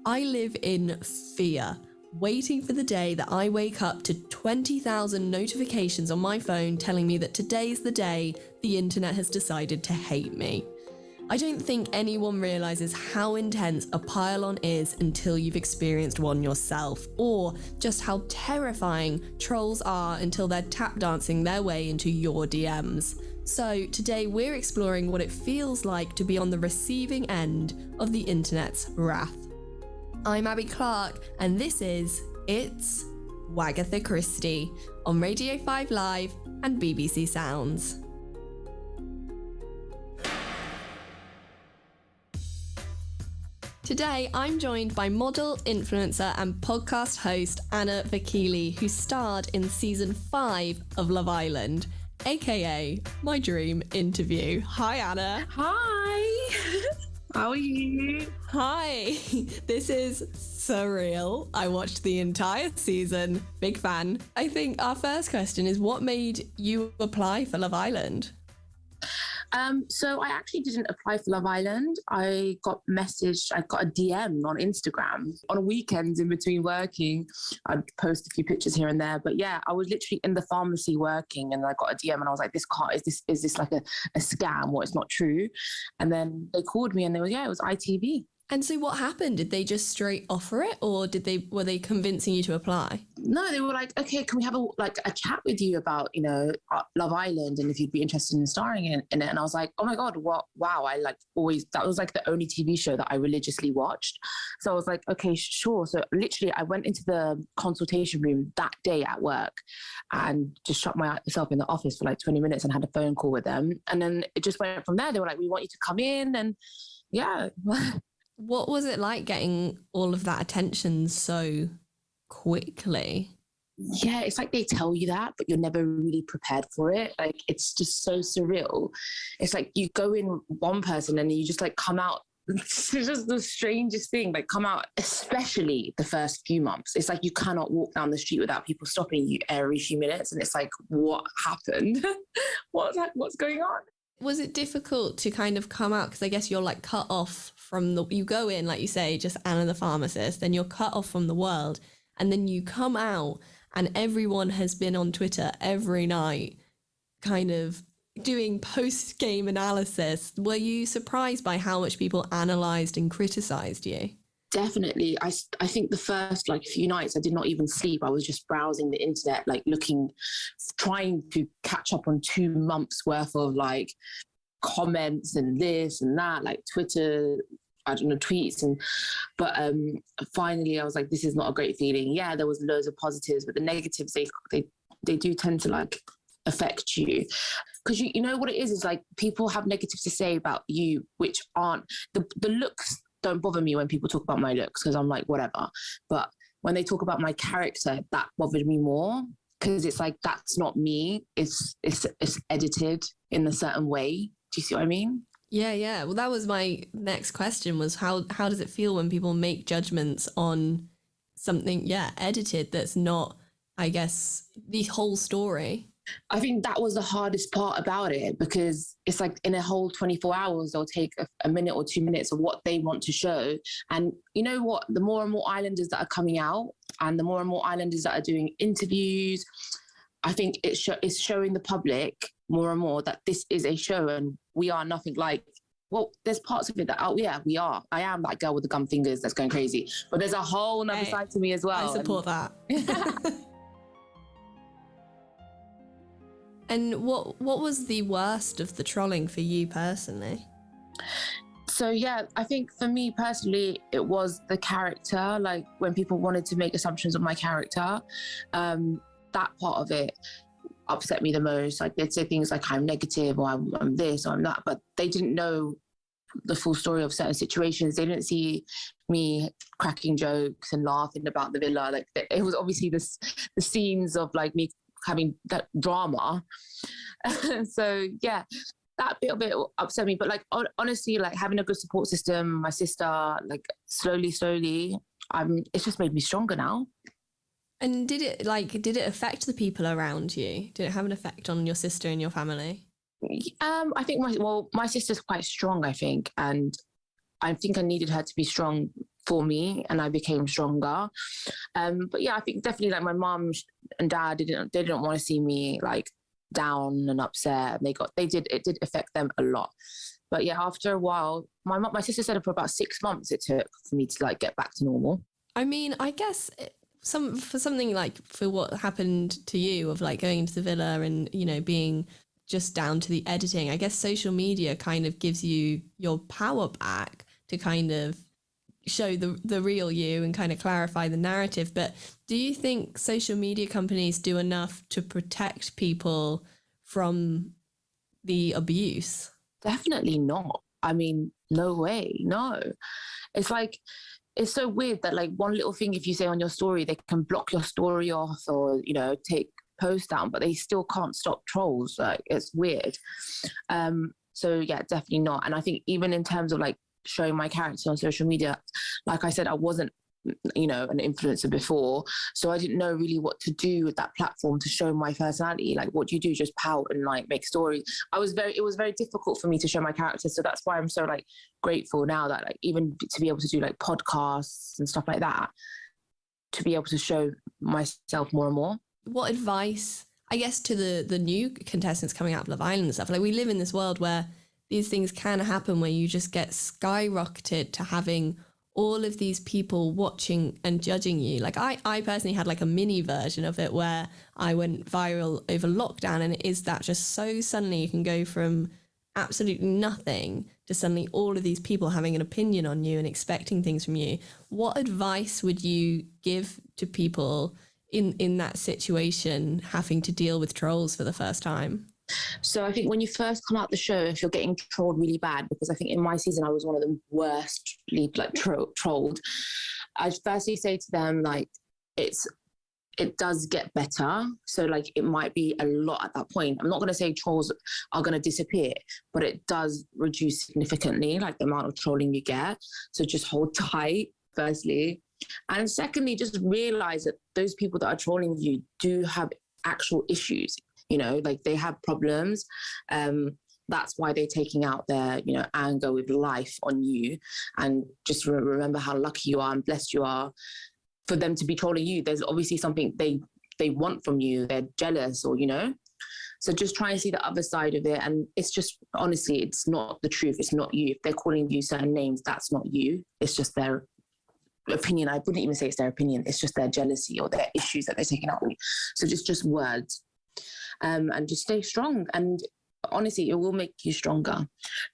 I live in fear, waiting for the day that I wake up to 20,000 notifications on my phone telling me that today's the day the internet has decided to hate me. I don't think anyone realises how intense a pile-on is until you've experienced one yourself, or just how terrifying trolls are until they're tap dancing their way into your DMs. So today we're exploring what it feels like to be on the receiving end of the internet's wrath. I'm Abby Clark, and this is It's Wagatha Christie on Radio 5 Live and BBC Sounds. Today, I'm joined by model, influencer and podcast host Anna Vakili, who starred in season 5 of Love Island, aka My Dream Interview. Hi, Anna. Hi. How are you? Hi. This is surreal. I watched the entire season. Big fan. I think our first question is, what made you apply for Love Island? So I actually didn't apply for Love Island. I got a DM on Instagram. On weekends in between working, I'd post a few pictures here and there. But yeah, I was literally in the pharmacy working and I got a DM and I was like, is this like a scam or it's not true? And then they called me and it was ITV. And so what happened? Did they just straight offer it, or were they convincing you to apply? No, they were like, okay, can we have a chat with you about, Love Island and if you'd be interested in starring in it? And I was like, oh my God, what? Wow. That was like the only TV show that I religiously watched. So I was like, okay, sure. So literally I went into the consultation room that day at work and just shut myself in the office for like 20 minutes and had a phone call with them. And then it just went from there. They were like, we want you to come in. And yeah. What was it like getting all of that attention so quickly? Yeah, it's like they tell you that, but you're never really prepared for it. Like, it's just so surreal. It's like you go in one person and you just like come out. It's just the strangest thing. Like, come out, especially the first few months. It's like you cannot walk down the street without people stopping you every few minutes. And it's like, what happened? What's going on? Was it difficult to kind of come out? Because I guess you're like cut off you go in, like you say, just Anna the pharmacist, then you're cut off from the world. And then you come out and everyone has been on Twitter every night kind of doing post-game analysis. Were you surprised by how much people analysed and criticised you? Definitely. I think the first few nights I did not even sleep. I was just browsing the internet, trying to catch up on 2 months worth of comments and this and that, Twitter, tweets. But finally I was like, this is not a great feeling. Yeah, there was loads of positives, but the negatives, they do tend to affect you. Because you know what it is people have negatives to say about you, which aren't, the looks don't bother me when people talk about my looks, because I'm like, whatever. But when they talk about my character, that bothered me more, because it's like, that's not me. It's edited in a certain way. Do you see what I mean? Yeah. Well, that was my next question, was how does it feel when people make judgments on something, edited, that's not, I guess, the whole story? I think that was the hardest part about it, because it's like in a whole 24 hours, they'll take a minute or 2 minutes of what they want to show. And you know what? The more and more islanders that are coming out and the more and more islanders that are doing interviews, I think it's showing the public more and more that this is a show and we are nothing like, well, there's parts of it that, we are. I am that girl with the gum fingers that's going crazy. But there's a whole nother side to me as well. I support that. And what was the worst of the trolling for you personally? So yeah, I think for me personally, it was the character. When people wanted to make assumptions of my character, that part of it upset me the most. They'd say things like I'm negative or I'm this or I'm that, but they didn't know the full story of certain situations. They didn't see me cracking jokes and laughing about the villa. It was obviously the scenes of me having that drama. So yeah, that bit of it upset me. But honestly, having a good support system, my sister, slowly, it's just made me stronger now. And did it affect the people around you? Did it have an effect on your sister and your family? I think my sister's quite strong, I think. And I think I needed her to be strong for me, and I became stronger. But yeah, I think definitely like my mum and dad they didn't want to see me like down and upset. It did affect them a lot. But yeah, after a while, my sister said for about 6 months it took for me to like get back to normal. I mean, I guess for what happened to you of like going into the villa and, you know, being just down to the editing, I guess social media kind of gives you your power back to kind of show the real you and kind of clarify the narrative. But do you think social media companies do enough to protect people from the abuse? Definitely not. I mean, no way. No. It's like, it's so weird that like one little thing, if you say on your story, they can block your story off or, you know, take posts down, but they still can't stop trolls. Like, it's weird. So yeah, definitely not. And I think even in terms of like showing my character on social media, like I said, I wasn't, you know, an influencer before, so I didn't know really what to do with that platform to show my personality. Like, what do you do? Just pout and like make stories. It was very difficult for me to show my character. So that's why I'm so like grateful now that like even to be able to do like podcasts and stuff like that, to be able to show myself more and more. What advice, I guess, to the new contestants coming out of Love Island and stuff? Like, we live in this world where these things can happen, where you just get skyrocketed to having all of these people watching and judging you. Like I personally had like a mini version of it where I went viral over lockdown, and it is that just so suddenly you can go from absolutely nothing to suddenly all of these people having an opinion on you and expecting things from you. What advice would you give to people in that situation, having to deal with trolls for the first time? So I think when you first come out the show, if you're getting trolled really bad, because I think in my season I was one of the worstly like trolled, I'd firstly say to them like it does get better. So like it might be a lot at that point. I'm not going to say trolls are going to disappear, but it does reduce significantly, like the amount of trolling you get. So just hold tight, firstly. And secondly, just realize that those people that are trolling you do have actual issues. You know, like they have problems. That's why they're taking out their, you know, anger with life on you. And just remember how lucky you are and blessed you are for them to be trolling you. There's obviously something they want from you. They're jealous, or, you know. So just try and see the other side of it. And it's just, honestly, it's not the truth. It's not you. If they're calling you certain names, that's not you. It's just their opinion. I wouldn't even say it's their opinion. It's just their jealousy or their issues that they're taking out on you. So just words. And just stay strong. And honestly, it will make you stronger.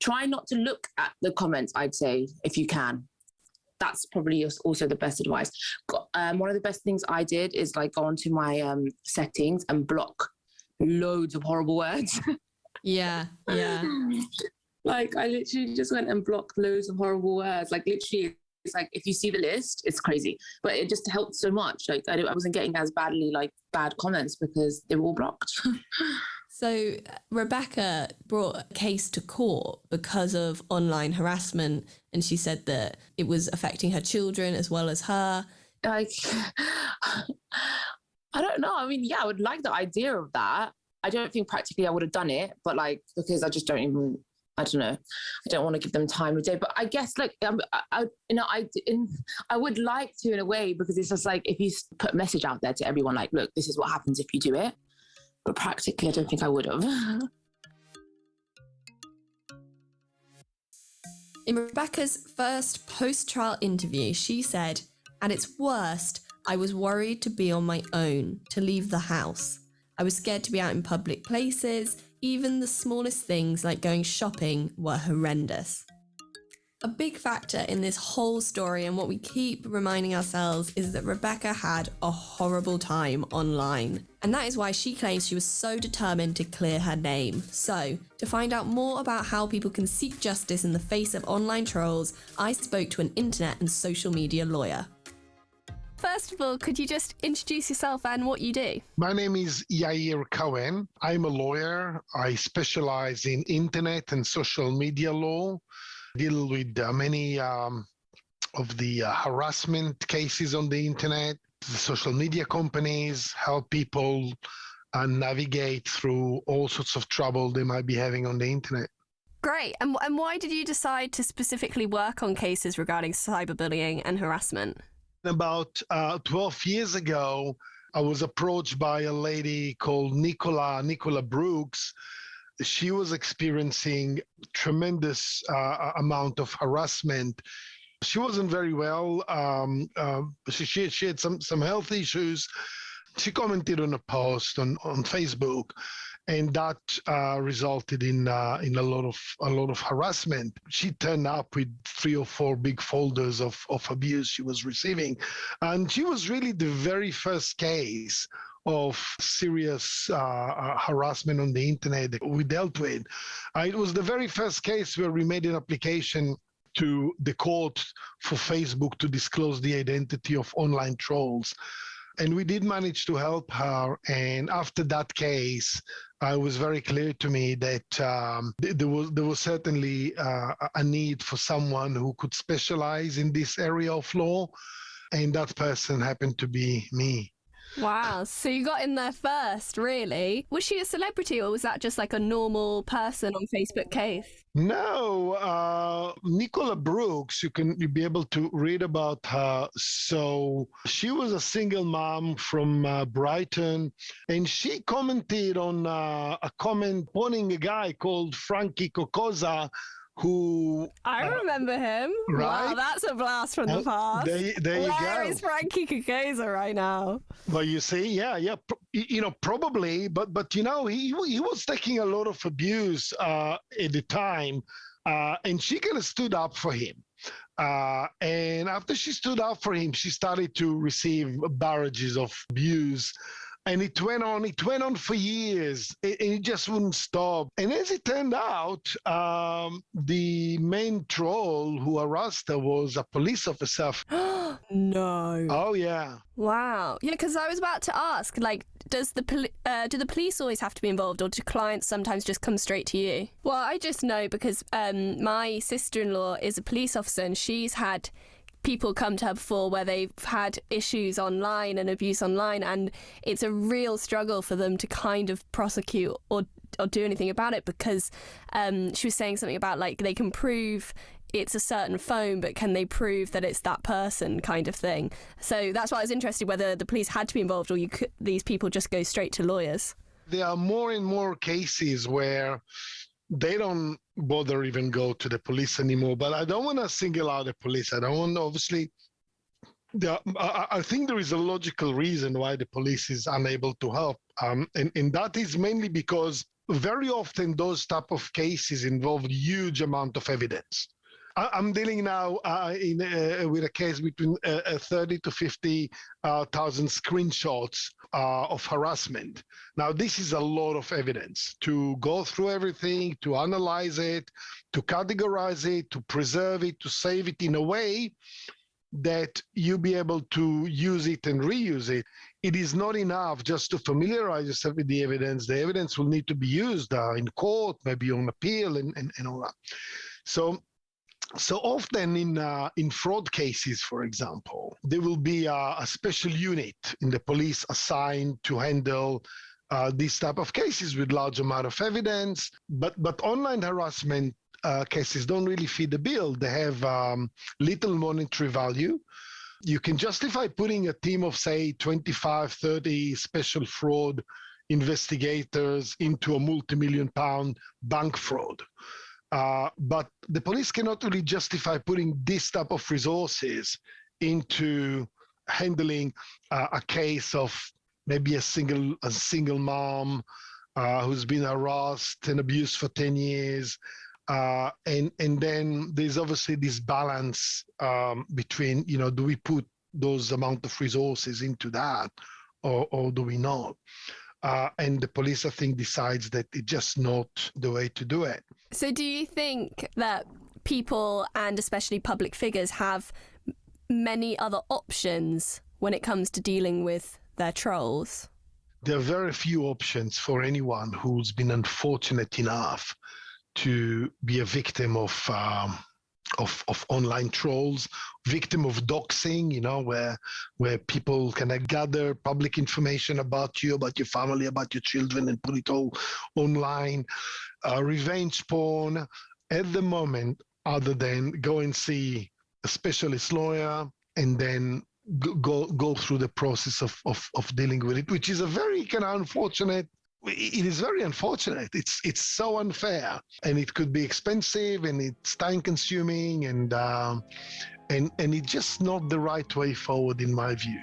Try not to look at the comments, I'd say, if you can. That's probably also the best advice. One of the best things I did is like go onto my settings and block loads of horrible words. Yeah. Like I literally just went and blocked loads of horrible words. Like literally, it's like if you see the list, it's crazy. But it just helped so much. Like I wasn't getting as badly like bad comments because they were all blocked. So Rebekah brought a case to court because of online harassment, and she said that it was affecting her children as well as her. Like, I don't know. I mean, yeah, I would like the idea of that. I don't think practically I would have done it, but like, because I just don't even, I don't know. I don't want to give them time of day, but I guess like, I would like to in a way, because it's just like, if you put a message out there to everyone, like, look, this is what happens if you do it. But practically, I don't think I would have. In Rebekah's first post-trial interview, she said, "At its worst, I was worried to be on my own, to leave the house. I was scared to be out in public places. Even the smallest things like going shopping were horrendous." A big factor in this whole story, and what we keep reminding ourselves, is that Rebekah had a horrible time online. And that is why she claims she was so determined to clear her name. So, to find out more about how people can seek justice in the face of online trolls, I spoke to an internet and social media lawyer. First of all, could you just introduce yourself and what you do? My name is Yair Cohen. I'm a lawyer. I specialize in internet and social media law. Deal with many of the harassment cases on the internet. The social media companies help people navigate through all sorts of trouble they might be having on the internet. Great. And why did you decide to specifically work on cases regarding cyberbullying and harassment? About 12 years ago, I was approached by a lady called Nicola Brooks. She was experiencing tremendous amount of harassment. She wasn't very well. She had some health issues. She commented on a post on Facebook, and that resulted in a lot of harassment. She turned up with 3 or 4 big folders of abuse she was receiving, and she was really the very first case of serious harassment on the internet that we dealt with. It was the very first case where we made an application to the court for Facebook to disclose the identity of online trolls. And we did manage to help her. And after that case, it was very clear to me that there was certainly a need for someone who could specialize in this area of law. And that person happened to be me. Wow, so you got in there first, really? Was she a celebrity, or was that just like a normal person on Facebook case? No, Nicola Brooks, you'll be able to read about her. So she was a single mom from Brighton, and she commented on a comment pointing a guy called Frankie Kokoza, who I remember him. Right? Wow, that's a blast from the past. There you go. Where is Frankie Kokoza right now? Well, you see, yeah, probably, but he was taking a lot of abuse at the time, and she kind of stood up for him. And after she stood up for him, she started to receive barrages of abuse. And it went on for years, and it just wouldn't stop. And as it turned out, the main troll who harassed her was a police officer. No. Oh, yeah. Wow. Yeah, because I was about to ask, like, do the police always have to be involved, or do clients sometimes just come straight to you? Well, I just know because my sister-in-law is a police officer, and she's had people come to her before where they've had issues online and abuse online, and it's a real struggle for them to kind of prosecute or do anything about it, because she was saying something about, like, they can prove it's a certain phone, but can they prove that it's that person, kind of thing. So that's why I was interested whether the police had to be involved, or these people just go straight to lawyers. There are more and more cases where they don't bother even go to the police anymore. But I don't want to single out the police. I don't want to, obviously, I think there is a logical reason why the police is unable to help. And that is mainly because very often those type of cases involve huge amount of evidence. I'm dealing now with a case between 30 to 50,000 screenshots of harassment. Now, this is a lot of evidence to go through everything, to analyze it, to categorize it, to preserve it, to save it in a way that you'll be able to use it and reuse it. It is not enough just to familiarize yourself with the evidence. The evidence will need to be used in court, maybe on appeal, and all that. So often in fraud cases, for example, there will be a special unit in the police assigned to handle these type of cases with large amount of evidence. But online harassment cases don't really fit the bill. They have little monetary value. You can justify putting a team of, say, 25, 30 special fraud investigators into a multi-million-pound bank fraud. But the police cannot really justify putting this type of resources into handling a case of maybe a single mom who's been harassed and abused for 10 years. And then there's obviously this balance between, do we put those amount of resources into that or do we not? And the police, I think, decides that it's just not the way to do it. So do you think that people, and especially public figures, have many other options when it comes to dealing with their trolls? There are very few options for anyone who's been unfortunate enough to be a victim of online trolls, victim of doxing, where people can gather public information about you, about your family, about your children, and put it all online. Revenge porn, at the moment other than go and see a specialist lawyer and then go through the process of dealing with it, which is a very kind of unfortunate. It is very unfortunate. It's so unfair, and it could be expensive, and it's time consuming, and it's just not the right way forward in my view.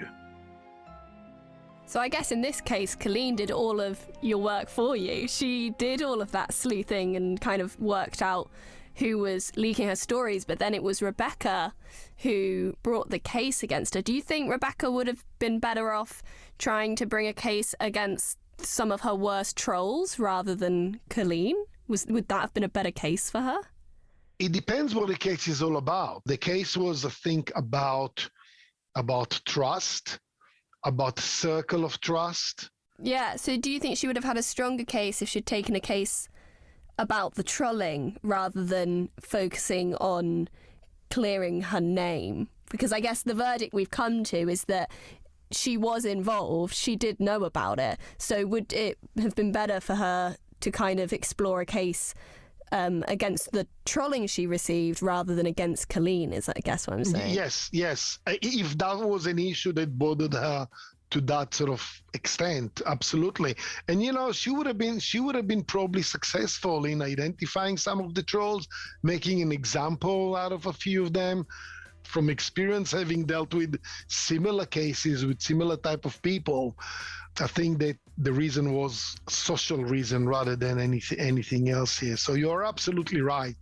So I guess in this case, Coleen did all of your work for you. She did all of that sleuthing and kind of worked out who was leaking her stories, but then it was Rebekah who brought the case against her. Do you think Rebekah would have been better off trying to bring a case against some of her worst trolls rather than Coleen? Would that have been a better case for her? It depends what the case is all about. The case was, I think, about trust, about circle of trust. Yeah, so do you think she would have had a stronger case if she'd taken a case about the trolling rather than focusing on clearing her name? Because I guess the verdict we've come to is that she was involved, she did know about it. So would it have been better for her to kind of explore a case against the trolling she received rather than against Coleen, is I guess what I'm saying? Yes. If that was an issue that bothered her to that sort of extent, absolutely. And she would have been probably successful in identifying some of the trolls, making an example out of a few of them. From experience, having dealt with similar cases with similar type of people, I think that the reason was social reason rather than anything else here. So you're absolutely right.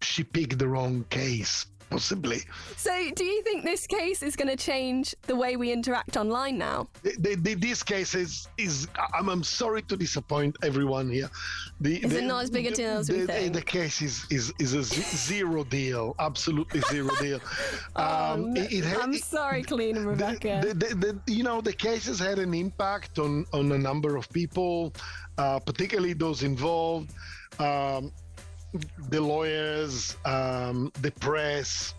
She picked the wrong case, possibly. So do you think this case is going to change the way we interact online now? This case is I'm sorry to disappoint everyone here. Is it not as big a deal as we think? The case is a zero deal, absolutely zero deal. I'm sorry, Coleen and Rebekah. The case has had an impact on a number of people, particularly those involved. The lawyers, the press,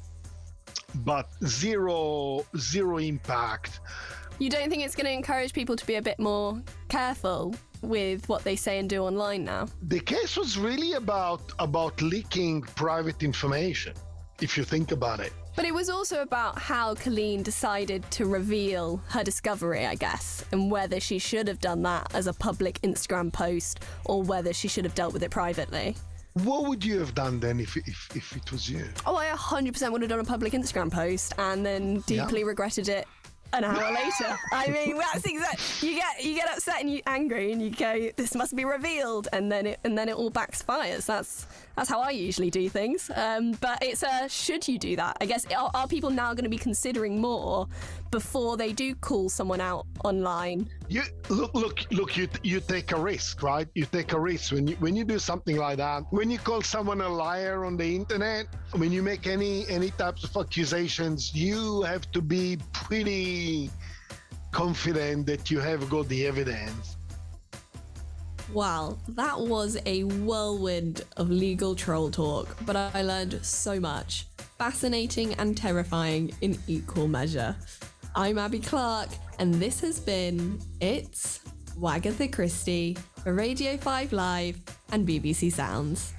but zero impact. You don't think it's going to encourage people to be a bit more careful with what they say and do online now? The case was really about leaking private information, if you think about it. But it was also about how Coleen decided to reveal her discovery, I guess, and whether she should have done that as a public Instagram post or whether she should have dealt with it privately. What would you have done then if it was you? Oh, I 100% would have done a public Instagram post and then deeply regretted it an hour later. I mean, that's exactly. You get upset and you angry and you go, "This must be revealed," and then it all backfires. That's how I usually do things. But it's should you do that? I guess are people now going to be considering more before they do call someone out online? You look. You take a risk, right? You take a risk when you do something like that. When you call someone a liar on the internet, when you make any types of accusations, you have to be pretty confident that you have got the evidence. Wow, that was a whirlwind of legal troll talk, but I learned so much. Fascinating and terrifying in equal measure. I'm Abby Clark, and this has been It's Wagatha Christie for Radio 5 Live and BBC Sounds.